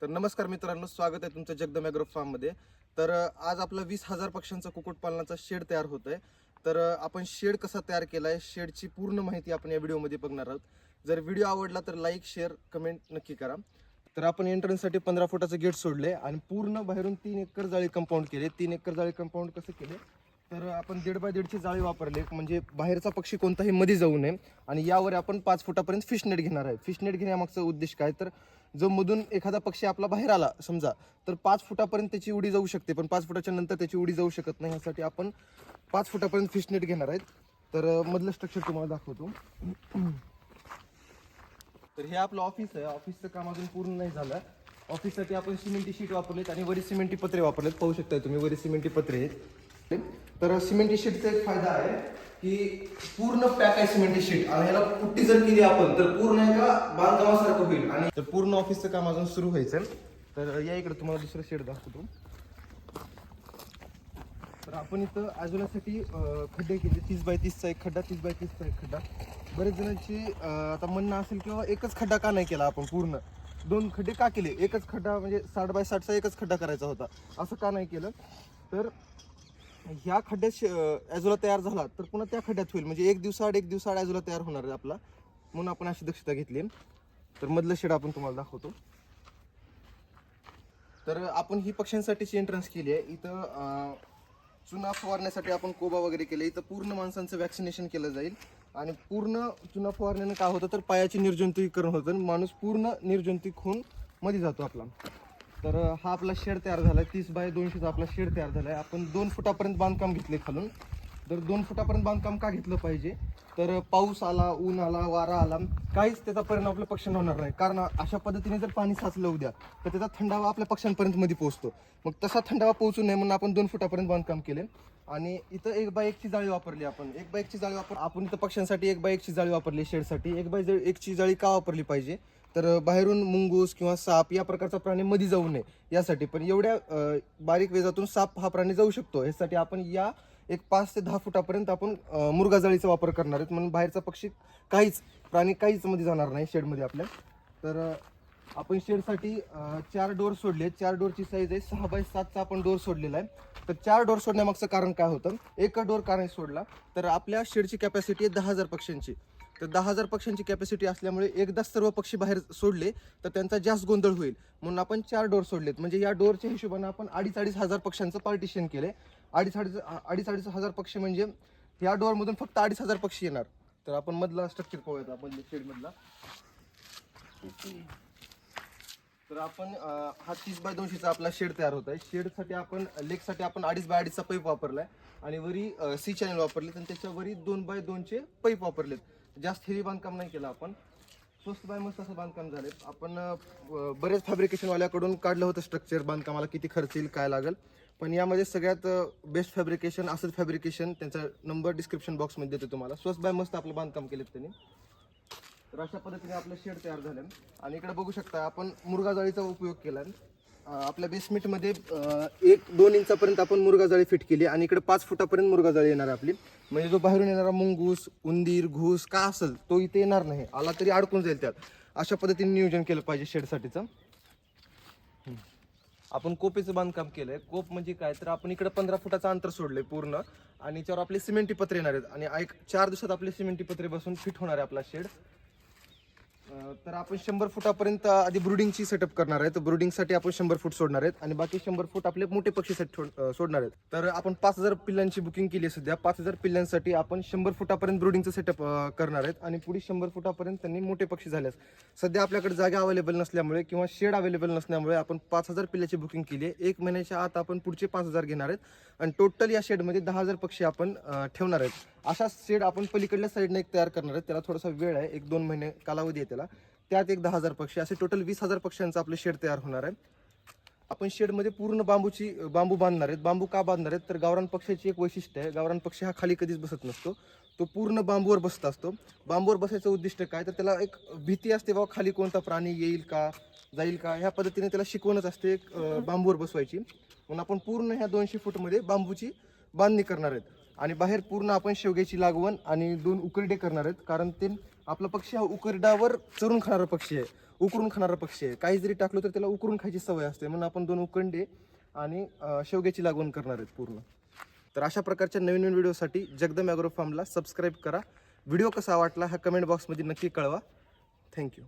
तर नमस्कार मित्रांनो, स्वागत आहे तुमचं जगदम ॲग्रो फार्ममध्ये. तर आज आपला 20,000 पक्ष्यांचा कुक्कुटपालनाचा शेड तयार होत आहे. तर आपण शेड कसा तयार केला आहे, शेडची पूर्ण माहिती आपण या व्हिडिओमध्ये बघणार आहोत. जर व्हिडिओ आवडला तर लाईक, शेअर, कमेंट नक्की करा. तर आपण एंट्रन्ससाठी 15 फुटाचं गेट सोडले आणि पूर्ण बाहेरून 3 एकर जाळी कंपाऊंड केले. 3 एकर जाळी कंपाऊंड कसं केले, तर आपण 1.5 बाय 1.5ची जाळी वापरली, म्हणजे बाहेरचा पक्षी कोणताही मध्ये जाऊ नये. आणि यावर आपण 5 फुटापर्यंत फिश नेट घेणार आहे. फिश नेट घेण्यामागचं उद्देश काय, तर जो मधून एखादा पक्षी आपला बाहेर आला समजा, तर 5 फुटापर्यंत त्याची उडी जाऊ शकते, पण 5 फुटाच्या नंतर त्याची उडी जाऊ शकत नाही. यासाठी आपण 5 फुटापर्यंत फिश नेट घेणार आहेत. तर मधलं स्ट्रक्चर तुम्हाला दाखवतो. तर हे आपलं ऑफिस आहे. ऑफिसचं काम अजून पूर्ण नाही झालं. ऑफिससाठी आपण सिमेंटी शीट वापरलेत आणि वरी सिमेंटी पत्रे वापरलेत. पाहू शकता तुम्ही, वरी सिमेंटी पत्रे आहेत. तर सिमेंटी शीटचा एक फायदा आहे की पूर्ण पॅक आहे सिमेंटी शीट, आणि ह्याला पुट्टी जर केली आपण तर पूर्ण एका बांधकामासारखं होईल. आणि तर पूर्ण ऑफिसचं काम अजून सुरू व्हायचं. तर या इकडे तुम्हाला दुसरं शेड दाखवतो. तर आपण इथं आजूलासाठी खड्डे केले. 30 बाय 30चा एक खड्डा, 30 बाय 30चा एक खड्डा. बरेच जणांची आता म्हणणं असेल किंवा एकच खड्डा का नाही केला आपण, पूर्ण 2 खड्डे का केले, एकच खड्डा म्हणजे 60 बाय 60चा एकच खड्डा करायचा होता, असं का नाही केलं. तर ह्या खड्ड्यात ॲझोला तयार झाला तर पुन्हा त्या खड्ड्यात होईल, म्हणजे एक दिवसाआड ॲझोला तयार होणार आहे आपला, म्हणून आपण अशी दक्षता घेतली. तर मधलं शेड आपण तुम्हाला दाखवतो. तर आपण ही पक्ष्यांसाठीची एंट्रन्स केली आहे. इथं चुना फवारण्यासाठी आपण कोबा वगैरे केले. इथं पूर्ण माणसांचं वॅक्सिनेशन केलं जाईल. आणि पूर्ण चुना फवारण्यानं काय होतं, तर पायाची निर्जंतुकीकरण होतं आणि माणूस पूर्ण निर्जंतुक होऊन मध्ये जातो आपला. तर हा आपला शेड तयार झाला आहे. 30 बाय 200चा आपला शेड तयार झाला आहे. आपण 2 फुटापर्यंत बांधकाम घेतले खालून. तर 2 फुटापर्यंत बांधकाम का घेतलं पाहिजे, तर पाऊस आला, ऊन आला, वारा आला, काहीच त्याचा परिणाम आपल्या पक्ष्यांना होणार नाही. कारण अशा पद्धतीने जर पाणी साचलं उद्या तर त्याचा थंडावा आपल्या पक्ष्यांपर्यंत मध्ये पोहोचतो. मग तसा थंडावा पोहोचू नये म्हणून आपण 2 फुटापर्यंत बांधकाम केले. आणि इथं 1 बाय 1ची जाळी वापरली. आपण 1 बाय 1ची जाळी आपण इथं पक्ष्यांसाठी 1 बाय 1ची जाळी वापरली. शेडसाठी 1 बाय 1ची जाळी का वापरली पाहिजे, तर बाहेरून मुंगूस किंवा साप या प्रकारचा प्राणी मध्ये जाऊ नये यासाठी. पण एवढ्या बारीक वेजातून साप हा प्राणी जाऊ शकतो, यासाठी आपण या एक 5 ते 10 फुटापर्यंत आपण मुर्गा जाळीचा वापर करणार आहेत, म्हणून बाहेरचा पक्षी काहीच मध्ये जाणार नाही शेडमध्ये आपल्या. तर आपण शेडसाठी 4 डोर सोडले. 4 डोरची साईज आहे 6 बाय 7चा आपण डोर सोडलेला आहे. तर 4 डोर सोडण्यामागचं कारण काय होतं, एक डोर का नाही सोडला, तर आपल्या शेडची कॅपॅसिटी आहे 10,000 पक्ष्यांची. तर 10,000 पक्ष्यांची कॅपॅसिटी असल्यामुळे एकदाच सर्व पक्षी बाहेर सोडले तर त्यांचा जास्त गोंधळ होईल, म्हणून आपण 4 डोर सोडलेत. म्हणजे या डोरच्या हिशोबाने आपण 2,500 पक्ष्यांचं पार्टिशन केले. 2,500 पक्षी म्हणजे या डोअरमधून फक्त 2,500 पक्षी येणार. तर आपण मधला स्ट्रक्चर पाहूयात आपण शेडमधला. तर आपण हा 30 बाय 200चा आपला शेड तयार होत आहे. शेडसाठी आपण लेगसाठी आपण 2.5 बाय 2.5चा पाईप वापरलाय आणि वरी सी चॅनल वापरले आणि त्याच्यावरी 2 बाय 2चे पाईप वापरलेत. जास्त हेवी बांधकाम नाही केलं आपण, स्वस्त बाय मस्त असं बांधकाम झाले. आपण बरेच फॅब्रिकेशनवाल्याकडून काढलं होतं स्ट्रक्चर, बांधकामाला किती खर्च येईल, काय लागेल, पण यामध्ये सगळ्यात बेस्ट फॅब्रिकेशन असंच फॅब्रिकेशन, त्यांचा नंबर डिस्क्रिप्शन बॉक्समध्ये देतो तुम्हाला. स्वस्त बाय मस्त आपलं बांधकाम केलेत त्यांनी. तर अशा पद्धतीने आपलं शेड तयार झालं. आणि इकडे बघू शकता आपण मुर्गा जाळीचा उपयोग केला. आपल्या बेसमेंटमध्ये 1-2 इंचापर्यंत आपण मुर्गा जाळी फिट केली आणि इकडे 5 फुटापर्यंत मुर्गा जाळी येणार आपली. म्हणजे जो बाहेरून येणारा मुंगूस, उंदीर, घूस का असेल तो इथे येणार नाही, आला तरी अडकून जाईल त्यात. अशा पद्धतीने नियोजन केलं पाहिजे शेडसाठीचं. आपण कोपेचं बांधकाम केलंय. कोप म्हणजे काय, तर आपण इकडे 15 फुटाचं अंतर सोडलंय पूर्ण, आणि याच्यावर आपले सिमेंटी पत्रे येणार आहेत आणि 4 दिवसात आपले सिमेंटी पत्रे बसून फिट होणार आहे आपला शेड. तर आपण 100 फुटापर्यंत आधी ब्रुडिंगची सेटअप करणार आहे. तर ब्रुडिंगसाठी आपण 100 फूट सोडणार आहेत आणि बाकी 100 फूट आपले मोठे पक्षी सोडणार आहेत. तर आपण 5,000 पिल्लांची बुकिंग केली आहे सध्या. 5,000 पिल्लांसाठी आपण 100 फुटापर्यंत ब्रुडिंगचं सेटअप करणार आहेत आणि पुढे 100 फुटापर्यंत त्यांनी मोठे पक्षी झाल्यास. सध्या आपल्याकडे जागा अवेलेबल नसल्यामुळे किंवा शेड अवेलेबल नसल्यामुळे आपण 5,000 पिल्लाची बुकिंग केली आहे. 1 महिन्याच्या आत आपण पुढचे 5,000 घेणार आहेत आणि टोटल या शेडमध्ये 10,000 पक्षी आपण ठेवणार आहेत. अशा शेड आपण पलीकडल्या साईडने एक तयार करणार आहेत. त्याला थोडासा वेळ आहे, 1-2 महिने कालावधी आहे त्याला. त्यात एक 10,000 पक्षी, असे टोटल 20,000 पक्ष्यांचं आपलं शेड तयार होणार आहे. आपण शेडमध्ये पूर्ण बांबू बांधणार आहेत. बांबू का बांधणार आहेत, तर गावरान पक्षाची एक वैशिष्ट्य आहे, गावरान पक्षी हा खाली कधीच बसत नसतो, तो पूर्ण बांबूवर बसत असतो. बांबूवर बसायचं उद्दिष्ट काय, तर त्याला एक भीती असते, बाबा खाली कोणता प्राणी येईल का, जाईल का, ह्या पद्धतीने त्याला शिकवणच असते एक बांबूवर बसवायची. म्हणून आपण पूर्ण ह्या 200 फूटमध्ये बांबूची बांधणी करणार आहेत. आणि बाहेर पूर्ण आपण शेवग्याची लागवण आणि 2 उकरडे करणार आहेत, कारण ते आपला पक्षी हा उकरड्यावर चरून खाणारा पक्षी आहे, उकरून खाणारा पक्षी आहे. काही जरी टाकलं तर त्याला उकरून खायची सवय असते, म्हणून आपण 2 उकंडे आणि शेवग्याची लागवड करणार आहेत पूर्ण. तर अशा प्रकारच्या नवीन नवीन व्हिडिओसाठी जगदम ॲग्रो फार्मला सबस्क्राईब करा. व्हिडिओ कसा वाटला हा कमेंट बॉक्समध्ये नक्की कळवा. थँक्यू.